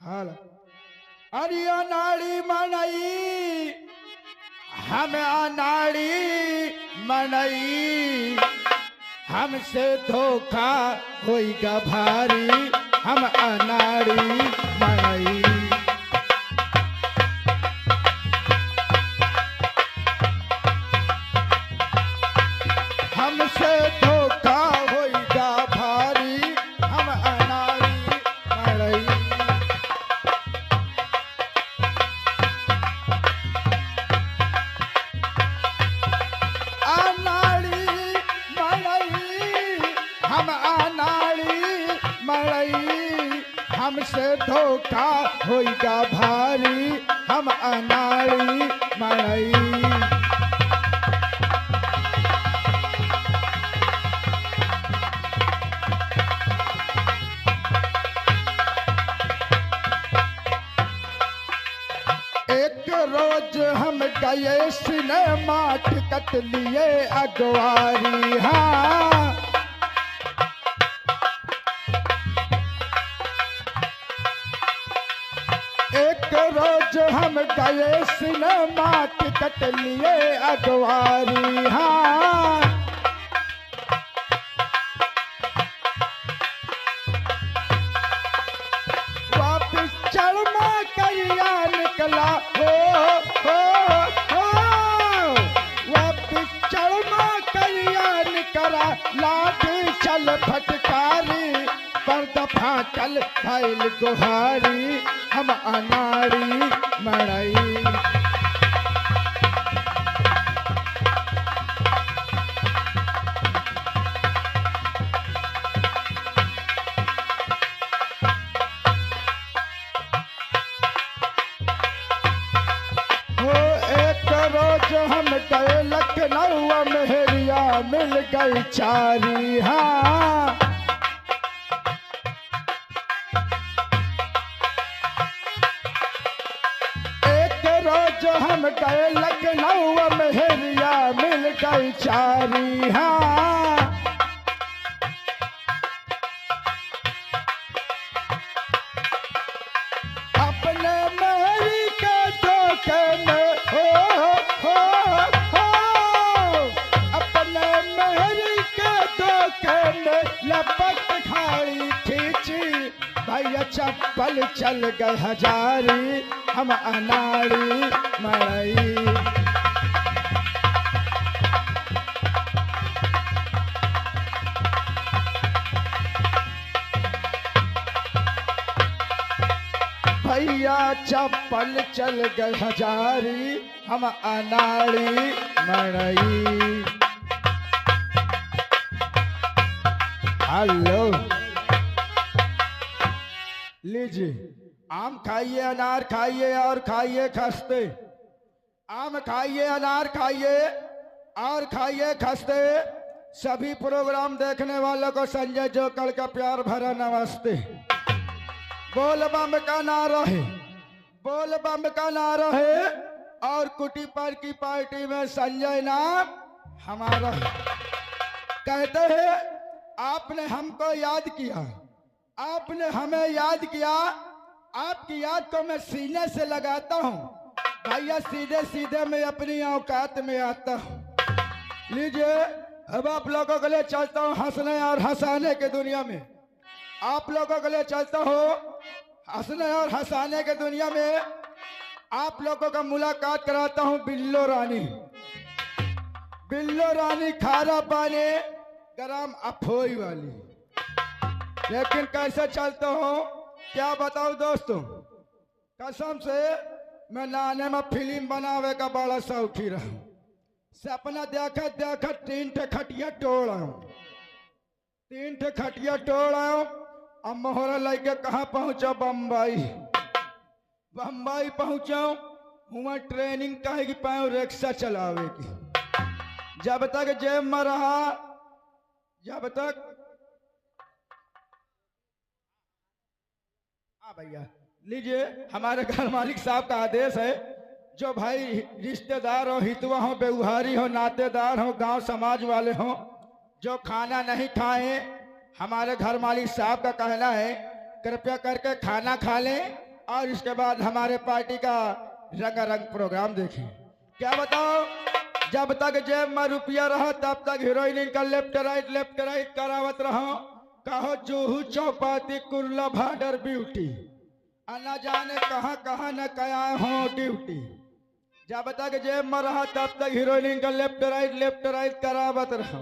हाल अरे अनाड़ी मनई हम अनाड़ी मनई हमसे धोखा होइगा भारी हम अनाड़ी मनई हमसे धोखा होइगा भारी हम अनाड़ी मनई अनाड़ी मनई हम अनाड़ी मनई हमसे धोखा होइगा भारी हम अनाड़ी मनई एक रोज हम गए सिनेमा टिकट लिए अगवारी हाँ एक रोज हम गए सिनेमा टिकट लिए अगवारी हाँ वापिस चढ़मा करिया निकला हो वापिस चढ़मा करिया निकला लाठी चल फटकारी पर दफा चल भैल गुहारी हम अनाड़ी मड़ई रोज हम गए लखनऊ मेहरिया मिल गई चारी हाँ एक रोज हम गए लखनऊ मेहरिया मिल गई चारी हाँ अपने मेहरी के धोखे में अपने मेहरी के धोखे में लपट खाड़ी खींची भैया चप्पल चल गए हजारी हम अनाड़ी मड़ई भैया चप्पल चल गए हजारी हम अनाड़ी मड़ई हेलो लीजिए आम खाइए अनार खाइए और खाइए खस्ते आम खाइए अनार खाइए और खाइए खस्ते सभी प्रोग्राम देखने वालों को संजय जोकड़ का प्यार भरा नमस्ते बोल बम का नारा है बोल बम का नारा है और कुटी पर की पार्टी में संजय नाम हमारा है कहते हैं आपने हमको याद किया आपने हमें याद किया आपकी याद को मैं सीने से लगाता हूँ भैया सीधे सीधे मैं अपनी औकात में आता हूँ लीजिए अब आप लोगों के लिए चलता हूँ हंसने और हंसाने के दुनिया में आप लोगों के लिए चलता हूँ हंसने और हंसाने के दुनिया में आप लोगों का मुलाकात कराता हूँ बिल्लो रानी खारा पानी गरम अफोई वाली लेकिन कैसे चलता हूँ क्या बताऊँ दोस्तों कसम से मैं नाने में फिल्म बनावे का बड़ा शौकी रहा सपना देखत देखत 3 ठे खटिया तोड़ आऊँ 3 ठे खटिया तोड़ आऊँ अब मोहरा लेके कहाँ पहुँचा बम्बई पहुँचाऊँ हुआ ट्रेनिंग कहे कि पाऊँ रिक्शा चलावे की जब तक जेब में रहा जब तक भैया लीजिए हमारे घर मालिक साहब का आदेश है जो भाई रिश्तेदार हो हितवा हो व्यवहारी हो नातेदार हो गांव समाज वाले हो जो खाना नहीं खाए हमारे घर मालिक साहब का कहना है कृपया करके खाना खा लें और इसके बाद हमारे पार्टी का रंगारंग प्रोग्राम देखें। क्या बताओ, जब तक जेब में रुपया रहा तब तक हीरोइन का लेफ्ट राइट करावत रहो। कहो जूहू चौपाती कुर्ला भाडर ब्यूटी, न जाने कहाँ कहाँ न कया हो ड्यूटी। जब तक जेब में रहा तब तक हीरोइन का लेफ्ट राइट करावत रहो।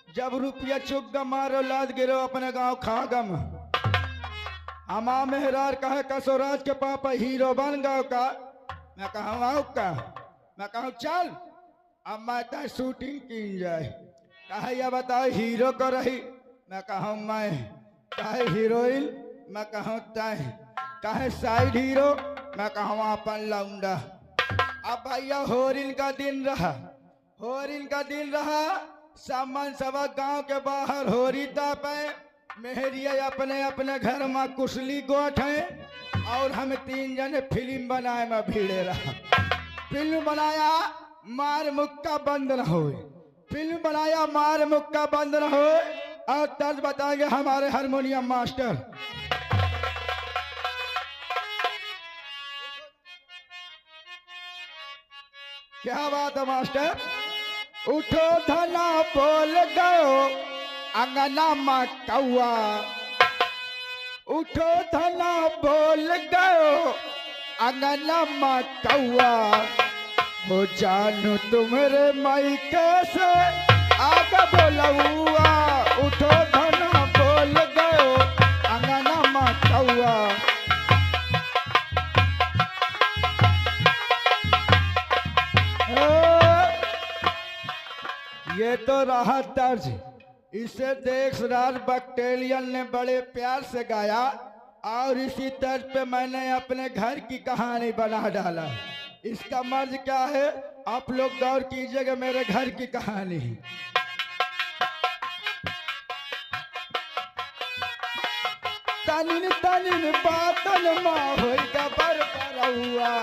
जब रुपया चुप ग मारो लाद गिरो अपने गांव खा गम। हमा मेहरार कहे कसोराज के पापा हीरो बन गयो का। मैं कहूँ आओ का, मैं कहूँ चल अब मैं तय शूटिंग की जाए। कहे या बताओ हीरो को रही, मैं कहूँ मैं। कहे हीरोइन, मैं कहूँ तय। कहे साइड हीरो, मैं कहूँ अपन लौंडा। अब भैया होरिन का दिन रहा, होरिन का दिन रहा। सामान सवा गांव के बाहर होरी तापे। मेहरिया अपने अपने घर में कुशली गोठ है और हम तीन जने फिल्म बनाए में भीड़े रहा। फिल्म बनाया मार मुक्का बंद न हो, फिल्म बनाया मार मुक्का बंद न हो। और तर्ज बताएंगे हमारे हारमोनियम मास्टर। क्या बात है मास्टर। उठो धना बोल गयो अंगना में कौआ, उठो धना बोल गयो अंगना में कौआ। हो जानू तुम्हारे माई कैसे आगे बोलौआ। उठो धना बोल गयो अंगना में कौआ। ये तो रहा तर्ज। इसे देशराज बकटेलियन ने बड़े प्यार से गाया और इसी तर्ज पे मैंने अपने घर की कहानी बना डाला। इसका मर्ज क्या है आप लोग गौर कीजिएगा मेरे घर की कहानी। तनिन तनिन बातन माँ होइगा बरबरौआ।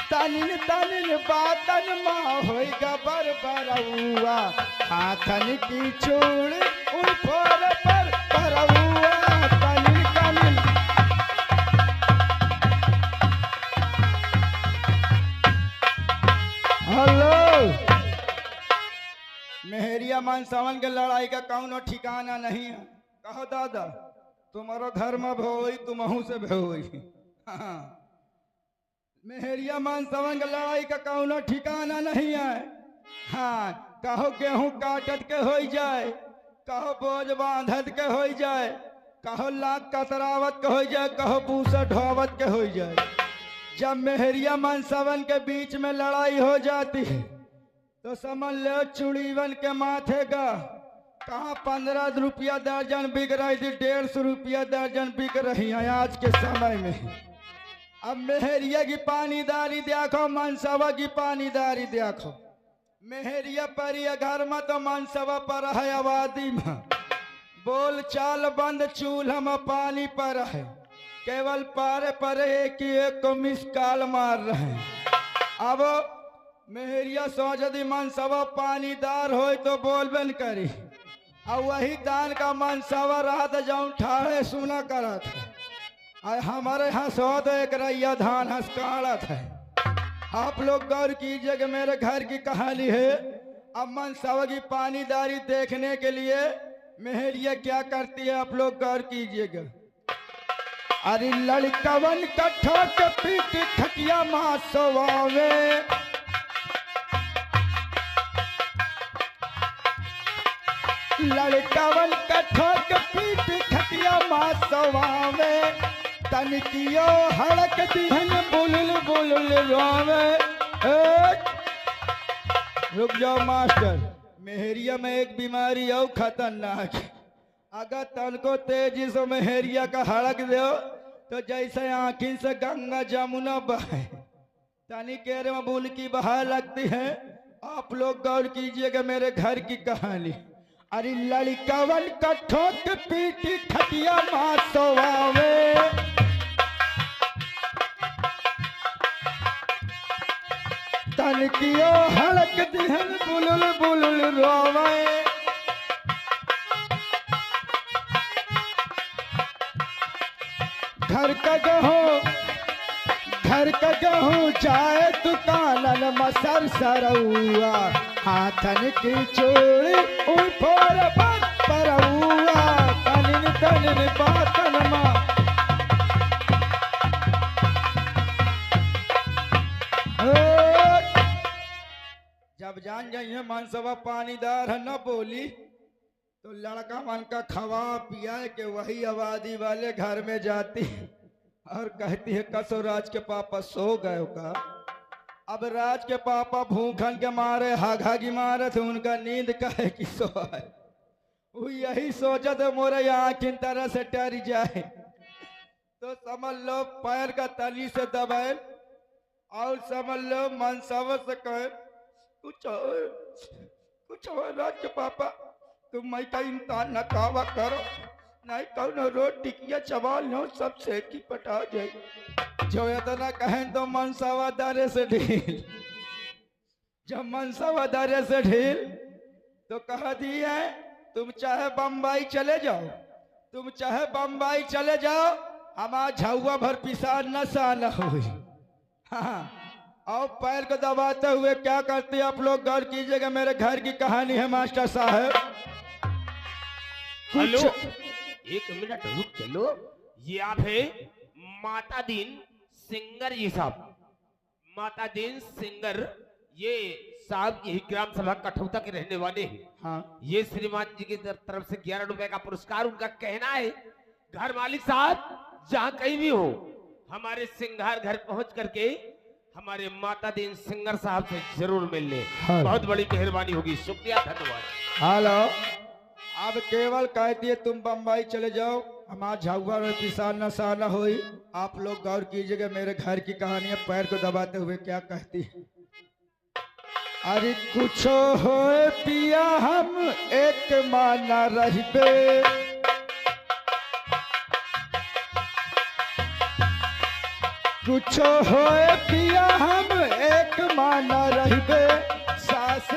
तनिन तनिन बातन माँ होइगा बरबरौआ। हाथन की चूड़ी उन फोर पर परौआ। तनिन तनिन हेलो। मेहरिया मान सावन के लड़ाई का कौनो ठिकाना नहीं है। कहो दादा तुम्हारो घर में भोई तुमहू से भोई। हाँ। मेहरिया मान सावन के लड़ाई का कौनो ठिकाना नहीं है। हाँ। कहो गेहूं काटत के हो जाए, कहो बोझ बांधत के हो जाए, कहो लाख कतरावत के हो जाए, कहो पूसा ढोवत के हो जाए। जब मेहरिया मान सावन के बीच में लड़ाई हो जाती है तो समझ लो चुड़ीवन के माथे का कहाँ 15 रुपया दर्जन बिक रही थी, 150 रुपया दर्जन बिक रही है आज के समय में। अब मेहरिया की पानीदारी देखो, मनसवा की पानीदारी देखो। मेहरिया पर घर में तो मनसवा पर है आबादी में। बोल चाल बंद, चूल्हा में पानी पर है। केवल पारे पर एक को मिस कॉल मार रहे हैं। अब मेहरिया सोच दी मनसवा पानीदार हो तो बोलबन करी। और वही दान का मनसवा रहा था जाऊं ठाड़े सुना करा था। हमारे यहाँ सौद एक रैया धान हंसकाड़ा था। आप लोग गौर कीजिए कि मेरे घर की कहानी है। अब मनसवा की पानीदारी देखने के लिए मेहरिया क्या करती है आप लोग गौर कीजिएगा। अरे लड़कवन कट्ठा के पीट खटिया माँ सवावे। लड़कवन कट्ठा के पीट खटिया माँ सवावे। तनकियो हड़क दिहन बुलुल बुलुल रोवे। रुक जाओ मास्टर। मेहरिया में एक बीमारी और खतरनाक है। अगर तन को तेजी से मेहरिया का हड़क दो तो जैसे आँखी से गंगा जमुना बहे, तनी केरे में बुल की बहा लगती है। आप लोग गौर कीजिएगा मेरे घर की कहानी। अरे लड़कवन कट्ठों के पीटी खटिया माँ सोवावे। तनकियो हड़क दिहन बुलुल बुलुल रोवे। घर का गेहूँ जाए दुकानन मसर सरौआ हाथन की चूड़ी ऊपर परौआ तनिन तनिन बातन माँ जब जान जाइए मनसवा पानीदार है न बोली तो लड़का मन का खवा पिया के वही आबादी वाले घर में जाती और कहती है कसो राज के पापा सो गए का। अब राज के पापा भूखन के मारे हाघागी मारे थे उनका नींद कहे कि सो है वो यही सोचत मोरे आँख इन तरह से टर जाए तो समझ लो पैर का तली से दबाए और समझ लो मनसवा से कहे कुछ और राज के पापा तुम मैं का इम्तान न कावा करो नहीं कहो रोटी टिकिया चबाल नो सब सेकी पटा जाए जो इतना कहें तो मनसवा दारे से ढील जब मनसवा दारे से ढील तो कह दी है तुम चाहे बम्बई चले जाओ हमारा झाउआ भर पिसान नशा न हुई। हाँ और पैर को दबाते हुए क्या करते आप लोग गौर कीजिएगा मेरे घर की कहानी है मास्टर साहब। हेलो एक मिनट रुक चलो ये आप है माता दीन सिंगर जी साहब माता दीन सिंगर ये साहब यही ग्राम सभा कठौता के रहने वाले हैं। हाँ ये श्रीमान जी की तरफ से 11 रुपए का पुरस्कार उनका कहना है घर मालिक साहब जहाँ कहीं भी हो हमारे सिंगार घर पहुंच करके हमारे माता दीन सिंगर साहब से जरूर मिल ले। बहुत बड़ी मेहरबानी होगी शुक्रिया धन्यवाद। हेलो अब केवल कहती है तुम बम्बई चले जाओ हमारा झाउआ में पिसान नशा न होई। आप लोग गौर कीजिएगा मेरे घर की कहानी है पैर को दबाते हुए क्या कहती है। अरे कुछ हो पिया हम एक माना रहबे कुछ हो पिया हम एक माना रहबे सास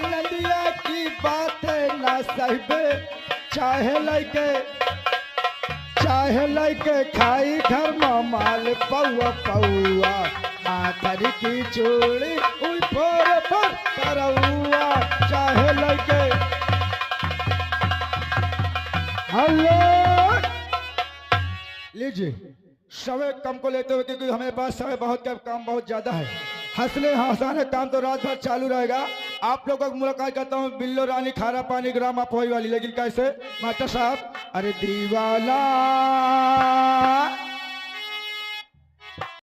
नदिया की बात ना सहबे चाहे लैके खाई घर में माल पौआ हाथर की चूड़ी ऊपर परौआ चाहे लैके हेलो लीजिए समय कम को लेते हुए क्योंकि हमारे पास समय बहुत काम बहुत ज्यादा है। हंसने हंसाने काम तो रात भर चालू रहेगा। आप लोगों को मुलाकात करता हूँ बिल्लो रानी खारा पानी ग्राम अपोई वाली लेकिन कैसे मास्टर साहब। अरे दीवाना